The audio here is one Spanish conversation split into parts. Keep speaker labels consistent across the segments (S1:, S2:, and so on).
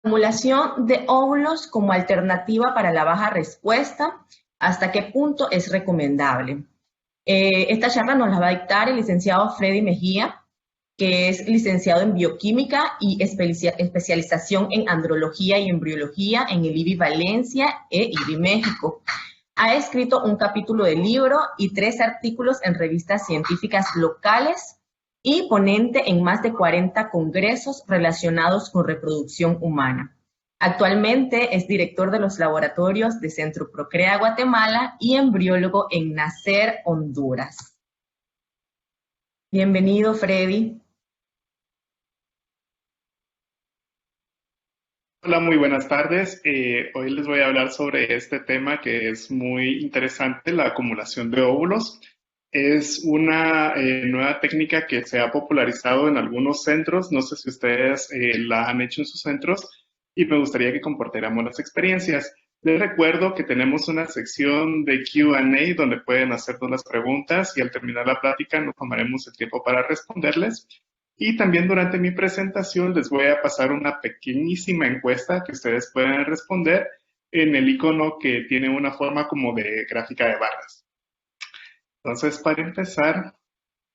S1: Acumulación de óvulos como alternativa para la baja respuesta, ¿hasta qué punto es recomendable? Esta charla nos la va a dictar el licenciado Freddy Mejía, que es licenciado en bioquímica y especialización en andrología y embriología en el IBI Valencia e IBI México. Ha escrito un capítulo del libro y 3 artículos en revistas científicas locales y ponente en más de 40 congresos relacionados con reproducción humana. Actualmente es director de los laboratorios de Centro Procrea Guatemala y embriólogo en Nacer, Honduras. Bienvenido, Freddy.
S2: Hola, muy buenas tardes. Hoy les voy a hablar sobre este tema que es muy interesante, la acumulación de óvulos. Es una nueva técnica que se ha popularizado en algunos centros. No sé si ustedes la han hecho en sus centros y me gustaría que compartiéramos las experiencias. Les recuerdo que tenemos una sección de Q&A donde pueden hacernos las preguntas y al terminar la plática nos tomaremos el tiempo para responderles. Y también durante mi presentación les voy a pasar una pequeñísima encuesta que ustedes pueden responder en el icono que tiene una forma como de gráfica de barras. Entonces, para empezar,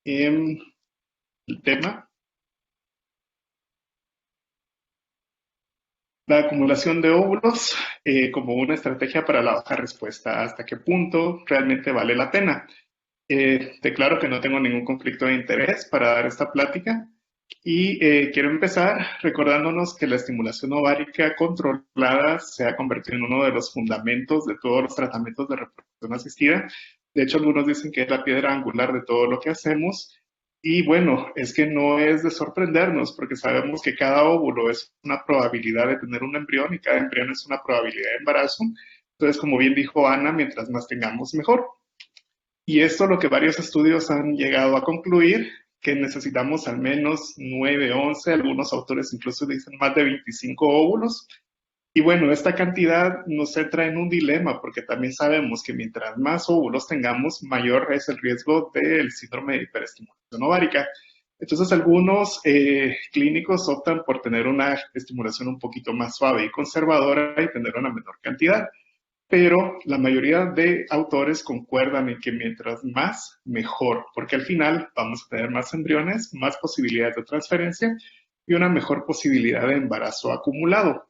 S2: el tema, la acumulación de óvulos como una estrategia para la baja respuesta. ¿Hasta qué punto realmente vale la pena? Declaro que no tengo ningún conflicto de interés para dar esta plática. Y quiero empezar recordándonos que la estimulación ovárica controlada se ha convertido en uno de los fundamentos de todos los tratamientos de reproducción asistida. De hecho, algunos dicen que es la piedra angular de todo lo que hacemos. Y bueno, es que no es de sorprendernos porque sabemos que cada óvulo es una probabilidad de tener un embrión y cada embrión es una probabilidad de embarazo. Entonces, como bien dijo Ana, mientras más tengamos, mejor. Y esto lo que varios estudios han llegado a concluir, que necesitamos al menos 9, 11, algunos autores incluso dicen más de 25 óvulos. Y bueno, esta cantidad nos entra en un dilema porque también sabemos que mientras más óvulos tengamos, mayor es el riesgo del síndrome de hiperestimulación ovárica. Entonces, algunos clínicos optan por tener una estimulación un poquito más suave y conservadora y tener una menor cantidad. Pero la mayoría de autores concuerdan en que mientras más, mejor, porque al final vamos a tener más embriones, más posibilidades de transferencia y una mejor posibilidad de embarazo acumulado.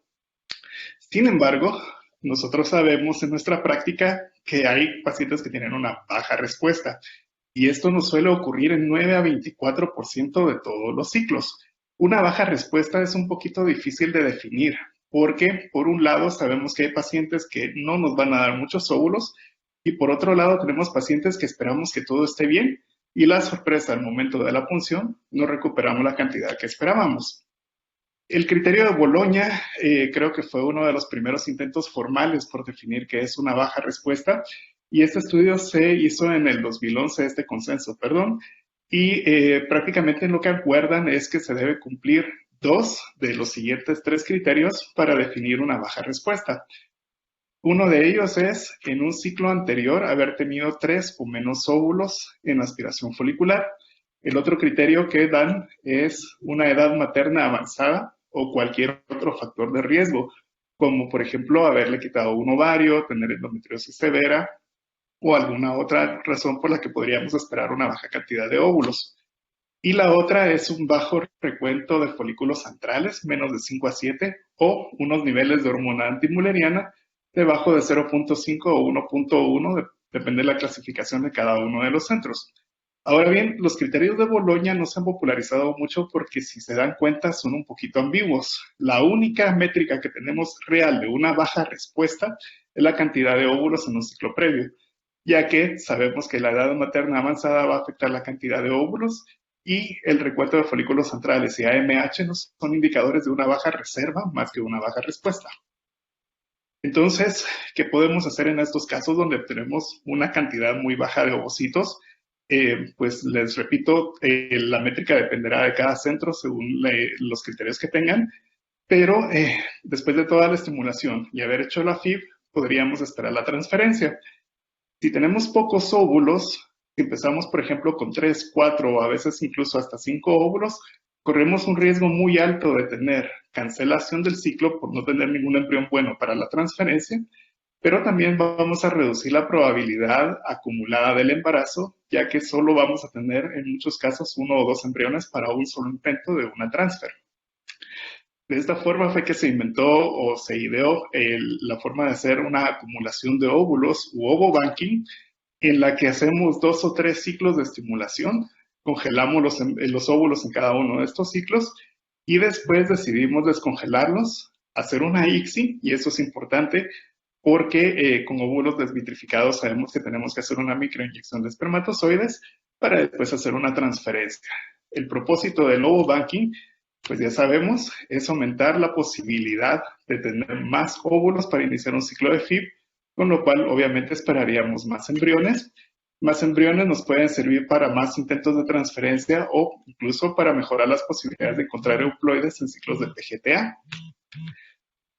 S2: Sin embargo, nosotros sabemos en nuestra práctica que hay pacientes que tienen una baja respuesta y esto nos suele ocurrir en 9 a 24% de todos los ciclos. Una baja respuesta es un poquito difícil de definir porque, por un lado, sabemos que hay pacientes que no nos van a dar muchos óvulos y, por otro lado, tenemos pacientes que esperamos que todo esté bien y la sorpresa al momento de la punción no recuperamos la cantidad que esperábamos. El criterio de Boloña creo que fue uno de los primeros intentos formales por definir qué es una baja respuesta y este estudio se hizo en el 2011, este consenso, perdón, y prácticamente lo que acuerdan es que se debe cumplir 2 de los siguientes 3 criterios para definir una baja respuesta. Uno de ellos es, en un ciclo anterior, haber tenido 3 o menos óvulos en aspiración folicular. El otro criterio que dan es una edad materna avanzada o cualquier otro factor de riesgo, como por ejemplo haberle quitado un ovario, tener endometriosis severa o alguna otra razón por la que podríamos esperar una baja cantidad de óvulos. Y la otra es un bajo recuento de folículos antrales, menos de 5 a 7, o unos niveles de hormona antimuleriana debajo de 0.5 o 1.1, depende de la clasificación de cada uno de los centros. Ahora bien, los criterios de Boloña no se han popularizado mucho porque, si se dan cuenta, son un poquito ambiguos. La única métrica que tenemos real de una baja respuesta es la cantidad de óvulos en un ciclo previo, ya que sabemos que la edad materna avanzada va a afectar la cantidad de óvulos y el recuento de folículos centrales y AMH no son indicadores de una baja reserva más que una baja respuesta. Entonces, ¿qué podemos hacer en estos casos donde tenemos una cantidad muy baja de ovocitos? Pues les repito, la métrica dependerá de cada centro según los criterios que tengan, pero después de toda la estimulación y haber hecho la FIV, podríamos esperar la transferencia. Si tenemos pocos óvulos, si empezamos por ejemplo con 3, 4 o a veces incluso hasta 5 óvulos, corremos un riesgo muy alto de tener cancelación del ciclo por no tener ningún embrión bueno para la transferencia, pero también vamos a reducir la probabilidad acumulada del embarazo, ya que solo vamos a tener en muchos casos 1 o 2 embriones para un solo intento de una transfer. De esta forma fue que se inventó o se ideó la forma de hacer una acumulación de óvulos u ovobanking, en la que hacemos 2 o 3 ciclos de estimulación, congelamos los óvulos en cada uno de estos ciclos y después decidimos descongelarlos, hacer una ICSI, y eso es importante porque con óvulos desvitrificados sabemos que tenemos que hacer una microinyección de espermatozoides para después hacer una transferencia. El propósito del ovobanking, pues ya sabemos, es aumentar la posibilidad de tener más óvulos para iniciar un ciclo de FIV, con lo cual obviamente esperaríamos más embriones. Más embriones nos pueden servir para más intentos de transferencia o incluso para mejorar las posibilidades de encontrar euploides en ciclos de PGTA.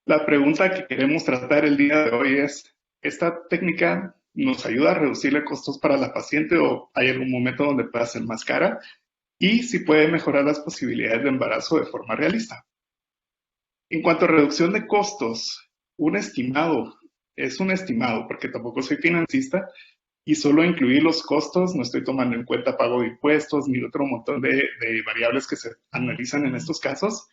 S2: La pregunta que queremos tratar el día de hoy es, ¿esta técnica nos ayuda a reducirle costos para la paciente o hay algún momento donde pueda ser más cara? Y si puede mejorar las posibilidades de embarazo de forma realista. En cuanto a reducción de costos, un estimado es un estimado, porque tampoco soy financista y solo incluir los costos, no estoy tomando en cuenta pago de impuestos ni otro montón de variables que se analizan en estos casos,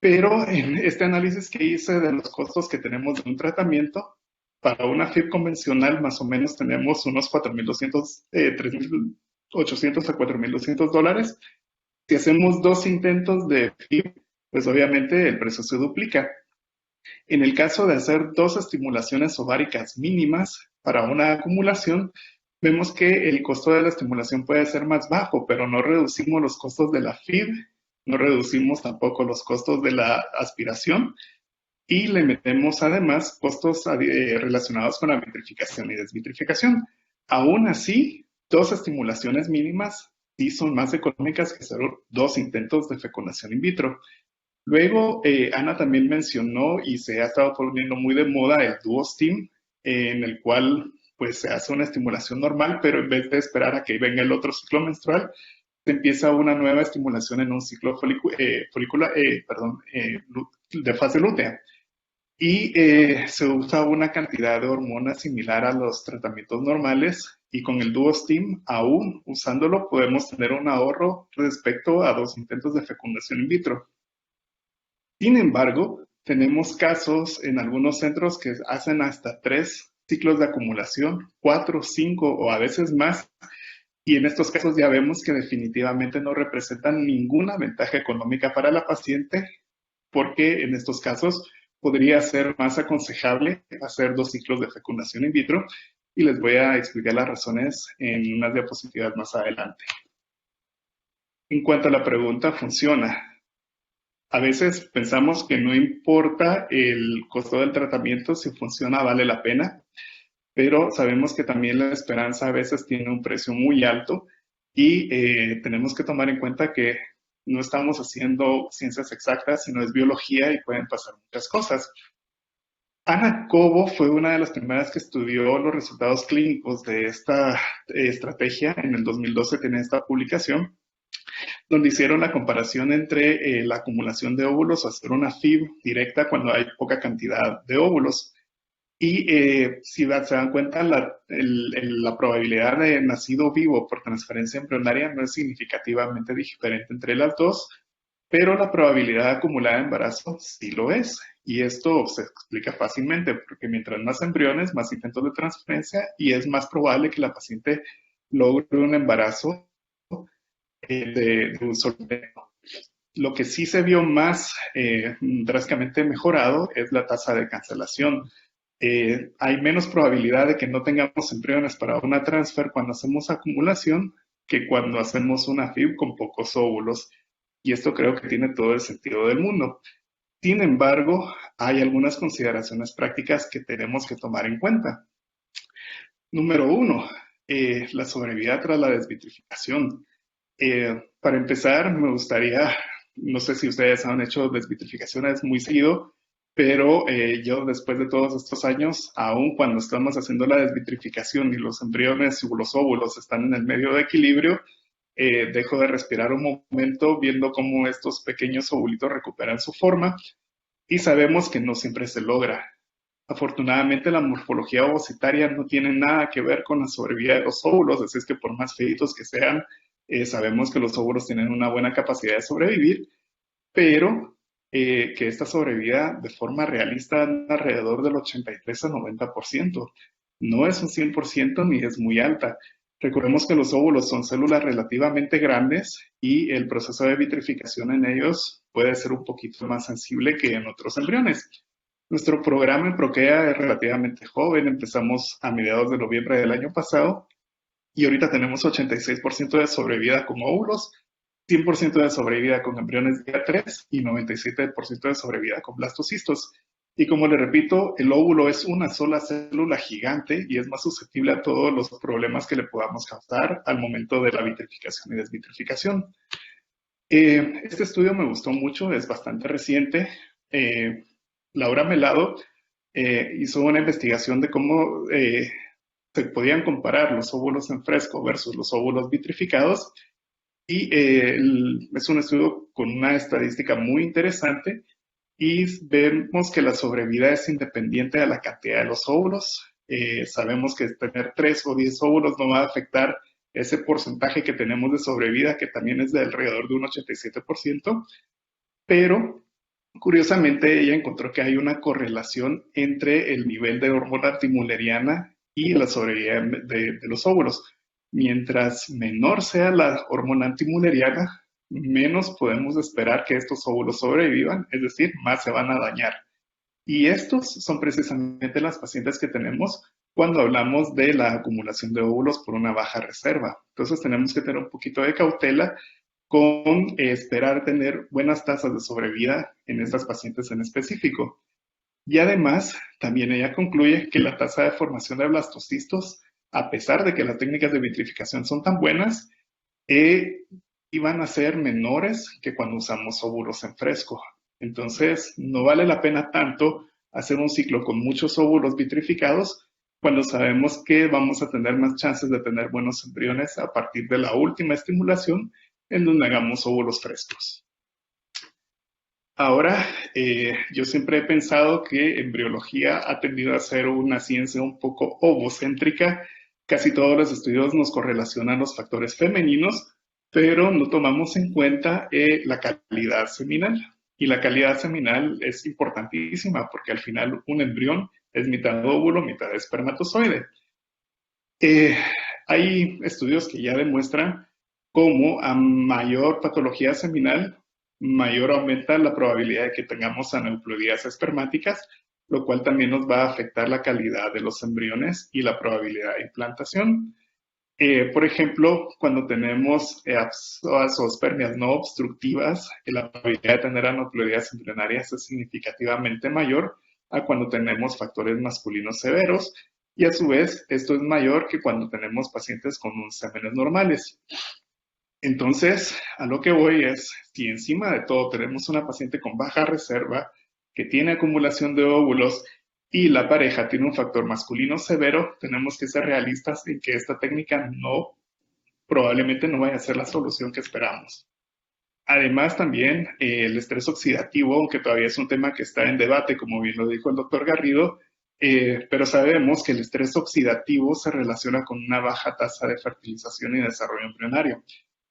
S2: pero en este análisis que hice de los costos que tenemos de un tratamiento, para una FIV convencional más o menos tenemos unos 4.200, 3.800 a $4.200. Si hacemos 2 intentos de FIV, pues obviamente el precio se duplica. En el caso de hacer 2 estimulaciones ováricas mínimas para una acumulación, vemos que el costo de la estimulación puede ser más bajo, pero no reducimos los costos de la FIV, no reducimos tampoco los costos de la aspiración y le metemos además costos relacionados con la vitrificación y desvitrificación. Aún así, 2 estimulaciones mínimas sí son más económicas que hacer 2 intentos de fecundación in vitro. Luego, Ana también mencionó y se ha estado poniendo muy de moda el DuoStim, en el cual pues se hace una estimulación normal, pero en vez de esperar a que venga el otro ciclo menstrual, se empieza una nueva estimulación en un ciclo de fase lútea. Y se usa una cantidad de hormonas similar a los tratamientos normales y con el DuoStim, aún usándolo, podemos tener un ahorro respecto a 2 intentos de fecundación in vitro. Sin embargo, tenemos casos en algunos centros que hacen hasta 3 ciclos de acumulación, 4, 5 o a veces más, y en estos casos ya vemos que definitivamente no representan ninguna ventaja económica para la paciente, porque en estos casos podría ser más aconsejable hacer 2 ciclos de fecundación in vitro, y les voy a explicar las razones en unas diapositivas más adelante. En cuanto a la pregunta, ¿funciona? A veces pensamos que no importa el costo del tratamiento, si funciona vale la pena, pero sabemos que también la esperanza a veces tiene un precio muy alto y tenemos que tomar en cuenta que no estamos haciendo ciencias exactas, sino es biología y pueden pasar muchas cosas. Ana Cobo fue una de las primeras que estudió los resultados clínicos de esta estrategia. En el 2012 tenía esta publicación, donde hicieron la comparación entre la acumulación de óvulos o hacer una FIV directa cuando hay poca cantidad de óvulos. Y si se dan cuenta, la probabilidad de nacido vivo por transferencia embrionaria no es significativamente diferente entre las dos, pero la probabilidad acumulada de embarazo sí lo es. Y esto se explica fácilmente, porque mientras más embriones, más intentos de transferencia, y es más probable que la paciente logre un embarazo de un solo intento. Lo que sí se vio más drásticamente mejorado es la tasa de cancelación. Hay menos probabilidad de que no tengamos embriones para una transfer cuando hacemos acumulación que cuando hacemos una FIV con pocos óvulos. Y esto creo que tiene todo el sentido del mundo. Sin embargo, hay algunas consideraciones prácticas que tenemos que tomar en cuenta. Número 1, la sobrevida tras la desvitrificación. Para empezar, me gustaría, no sé si ustedes han hecho desvitrificaciones muy seguido, pero yo después de todos estos años, aun cuando estamos haciendo la desvitrificación y los embriones y los óvulos están en el medio de equilibrio, dejo de respirar un momento viendo cómo estos pequeños ovulitos recuperan su forma y sabemos que no siempre se logra. Afortunadamente la morfología ovocitaria no tiene nada que ver con la sobrevida de los óvulos, así es que por más feitos que sean, sabemos que los óvulos tienen una buena capacidad de sobrevivir, pero que esta sobrevida de forma realista anda alrededor del 83 a 90%. No es un 100% ni es muy alta. Recordemos que los óvulos son células relativamente grandes y el proceso de vitrificación en ellos puede ser un poquito más sensible que en otros embriones. Nuestro programa en Prokea es relativamente joven, empezamos a mediados de noviembre del año pasado y ahorita tenemos 86% de sobrevida con óvulos, 100% de sobrevida con embriones día 3 y 97% de sobrevida con blastocistos. Y como le repito, el óvulo es una sola célula gigante y es más susceptible a todos los problemas que le podamos causar al momento de la vitrificación y desvitrificación. Este estudio me gustó mucho, es bastante reciente. Laura Melado hizo una investigación de cómo se podían comparar los óvulos en fresco versus los óvulos vitrificados y es un estudio con una estadística muy interesante y vemos que la sobrevida es independiente de la cantidad de los óvulos. Sabemos que tener 3 o 10 óvulos no va a afectar ese porcentaje que tenemos de sobrevida, que también es de alrededor de un 87%, pero curiosamente ella encontró que hay una correlación entre el nivel de hormona antimülleriana y la sobrevida de los óvulos. Mientras menor sea la hormona antimülleriana, menos podemos esperar que estos óvulos sobrevivan, es decir, más se van a dañar. Y estos son precisamente las pacientes que tenemos cuando hablamos de la acumulación de óvulos por una baja reserva. Entonces tenemos que tener un poquito de cautela con esperar tener buenas tasas de sobrevida en estas pacientes en específico. Y además, también ella concluye que la tasa de formación de blastocistos, a pesar de que las técnicas de vitrificación son tan buenas, iban a ser menores que cuando usamos óvulos en fresco. Entonces, no vale la pena tanto hacer un ciclo con muchos óvulos vitrificados cuando sabemos que vamos a tener más chances de tener buenos embriones a partir de la última estimulación en donde hagamos óvulos frescos. Ahora, yo siempre he pensado que embriología ha tendido a ser una ciencia un poco ovocéntrica. Casi todos los estudios nos correlacionan los factores femeninos, pero no tomamos en cuenta la calidad seminal. Y la calidad seminal es importantísima porque al final un embrión es mitad óvulo, mitad espermatozoide. Hay estudios que ya demuestran cómo a mayor patología seminal, mayor aumenta la probabilidad de que tengamos aneuploidías espermáticas, lo cual también nos va a afectar la calidad de los embriones y la probabilidad de implantación. Por ejemplo, cuando tenemos zoospermias no obstructivas, la probabilidad de tener aneuploidías embrionarias es significativamente mayor a cuando tenemos factores masculinos severos, y a su vez esto es mayor que cuando tenemos pacientes con semenes normales. Entonces, a lo que voy es, si encima de todo tenemos una paciente con baja reserva, que tiene acumulación de óvulos y la pareja tiene un factor masculino severo, tenemos que ser realistas en que esta técnica probablemente no vaya a ser la solución que esperamos. Además, también el estrés oxidativo, aunque todavía es un tema que está en debate, como bien lo dijo el doctor Garrido, pero sabemos que el estrés oxidativo se relaciona con una baja tasa de fertilización y desarrollo embrionario.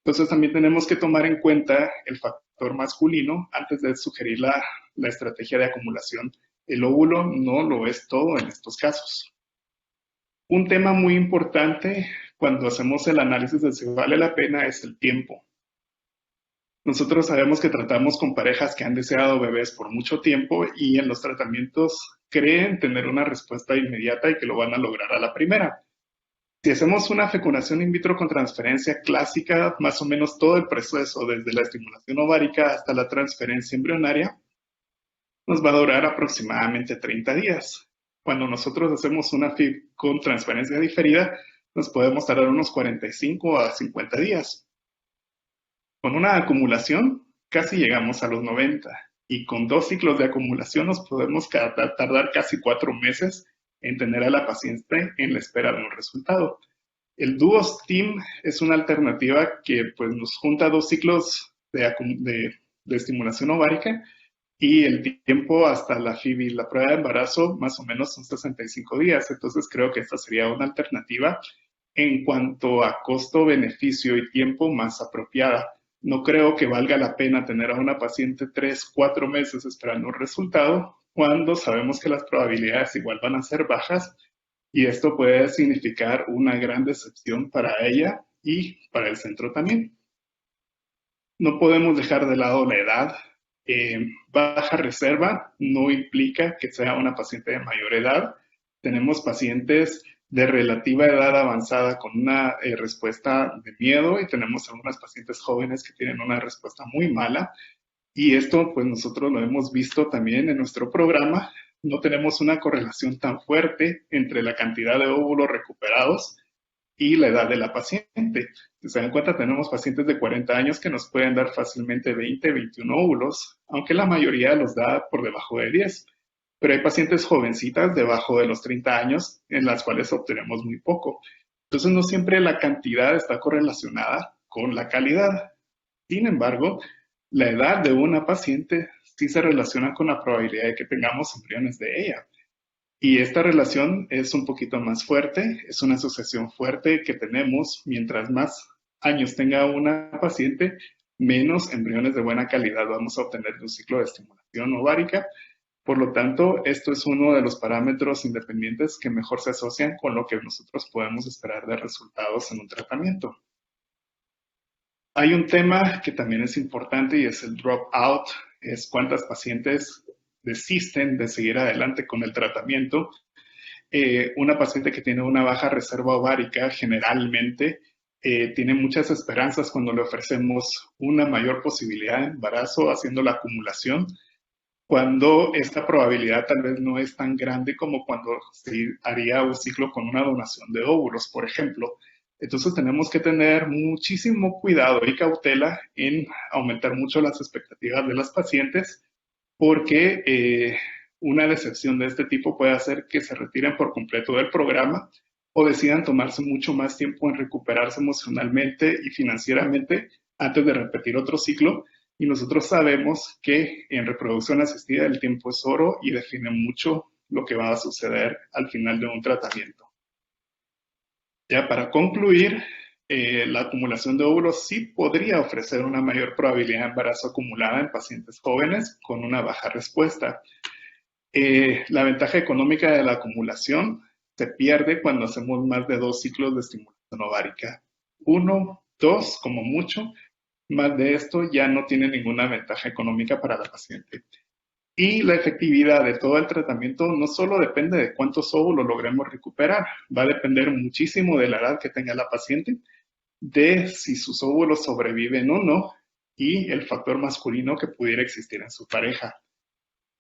S2: Entonces también tenemos que tomar en cuenta el factor masculino antes de sugerir la estrategia de acumulación. El óvulo no lo es todo en estos casos. Un tema muy importante cuando hacemos el análisis de si vale la pena es el tiempo. Nosotros sabemos que tratamos con parejas que han deseado bebés por mucho tiempo y en los tratamientos creen tener una respuesta inmediata y que lo van a lograr a la primera. Si hacemos una fecundación in vitro con transferencia clásica, más o menos todo el proceso, desde la estimulación ovárica hasta la transferencia embrionaria, nos va a durar aproximadamente 30 días. Cuando nosotros hacemos una FIV con transferencia diferida, nos podemos tardar unos 45 a 50 días. Con una acumulación, casi llegamos a los 90. Y con 2 ciclos de acumulación nos podemos tardar casi 4 meses en tener a la paciente en la espera de un resultado. El Duo-Steam es una alternativa que pues, nos junta dos ciclos de estimulación ovárica y el tiempo hasta la FIV, la prueba de embarazo, más o menos son 65 días. Entonces creo que esta sería una alternativa en cuanto a costo, beneficio y tiempo más apropiada. No creo que valga la pena tener a una paciente 3, 4 meses esperando un resultado cuando sabemos que las probabilidades igual van a ser bajas y esto puede significar una gran decepción para ella y para el centro también. No podemos dejar de lado la edad. Baja reserva no implica que sea una paciente de mayor edad. Tenemos pacientes de relativa edad avanzada con una respuesta de miedo y tenemos algunas pacientes jóvenes que tienen una respuesta muy mala. Y esto, pues nosotros lo hemos visto también en nuestro programa. No tenemos una correlación tan fuerte entre la cantidad de óvulos recuperados y la edad de la paciente. Si se dan cuenta, tenemos pacientes de 40 años que nos pueden dar fácilmente 20, 21 óvulos, aunque la mayoría los da por debajo de 10. Pero hay pacientes jovencitas debajo de los 30 años en las cuales obtenemos muy poco. Entonces, no siempre la cantidad está correlacionada con la calidad. Sin embargo, la edad de una paciente sí se relaciona con la probabilidad de que tengamos embriones de ella. Y esta relación es un poquito más fuerte, es una asociación fuerte que tenemos mientras más años tenga una paciente, menos embriones de buena calidad vamos a obtener de un ciclo de estimulación ovárica. Por lo tanto, esto es uno de los parámetros independientes que mejor se asocian con lo que nosotros podemos esperar de resultados en un tratamiento. Hay un tema que también es importante y es el dropout, es cuántas pacientes desisten de seguir adelante con el tratamiento. Una paciente que tiene una baja reserva ovárica generalmente tiene muchas esperanzas cuando le ofrecemos una mayor posibilidad de embarazo haciendo la acumulación, cuando esta probabilidad tal vez no es tan grande como cuando se haría un ciclo con una donación de óvulos, por ejemplo. Entonces tenemos que tener muchísimo cuidado y cautela en aumentar mucho las expectativas de las pacientes porque una decepción de este tipo puede hacer que se retiren por completo del programa o decidan tomarse mucho más tiempo en recuperarse emocionalmente y financieramente antes de repetir otro ciclo. Y nosotros sabemos que en reproducción asistida el tiempo es oro y define mucho lo que va a suceder al final de un tratamiento. Ya para concluir, la acumulación de óvulos sí podría ofrecer una mayor probabilidad de embarazo acumulada en pacientes jóvenes con una baja respuesta. La ventaja económica de la acumulación se pierde cuando hacemos más de 2 ciclos de estimulación ovárica. 1, 2 como mucho, más de esto ya no tiene ninguna ventaja económica para la paciente. Y la efectividad de todo el tratamiento no solo depende de cuántos óvulos logremos recuperar, va a depender muchísimo de la edad que tenga la paciente, de si sus óvulos sobreviven o no y el factor masculino que pudiera existir en su pareja.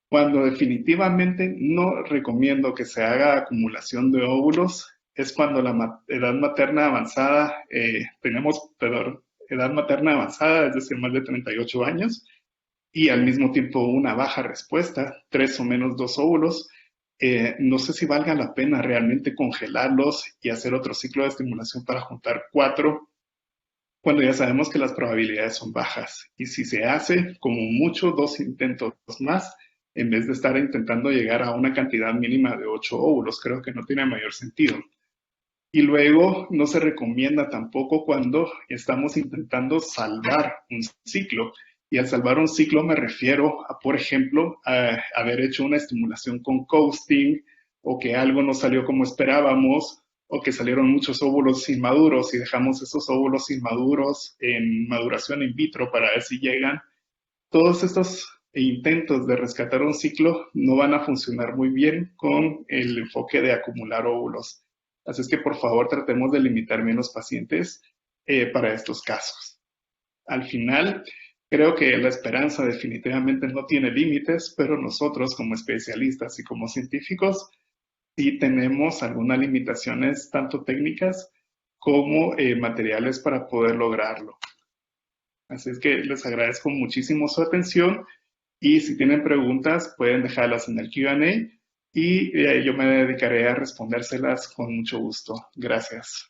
S2: Cuando definitivamente no recomiendo que se haga acumulación de óvulos es cuando la edad materna avanzada, edad materna avanzada, es decir, más de 38 años, y al mismo tiempo una baja respuesta, 3 o menos 2 óvulos. No sé si valga la pena realmente congelarlos y hacer otro ciclo de estimulación para juntar 4, cuando ya sabemos que las probabilidades son bajas. Y si se hace como mucho 2 intentos más, en vez de estar intentando llegar a una cantidad mínima de 8 óvulos, creo que no tiene mayor sentido. Y luego no se recomienda tampoco cuando estamos intentando salvar un ciclo. Y al salvar un ciclo me refiero a, por ejemplo, a haber hecho una estimulación con coasting o que algo no salió como esperábamos o que salieron muchos óvulos inmaduros y dejamos esos óvulos inmaduros en maduración in vitro para ver si llegan. Todos estos intentos de rescatar un ciclo no van a funcionar muy bien con el enfoque de acumular óvulos. Así es que por favor tratemos de limitar menos pacientes para estos casos. Al final, creo que la esperanza definitivamente no tiene límites, pero nosotros como especialistas y como científicos sí tenemos algunas limitaciones tanto técnicas como materiales para poder lograrlo. Así es que les agradezco muchísimo su atención y si tienen preguntas pueden dejarlas en el Q&A y yo me dedicaré a respondérselas con mucho gusto. Gracias.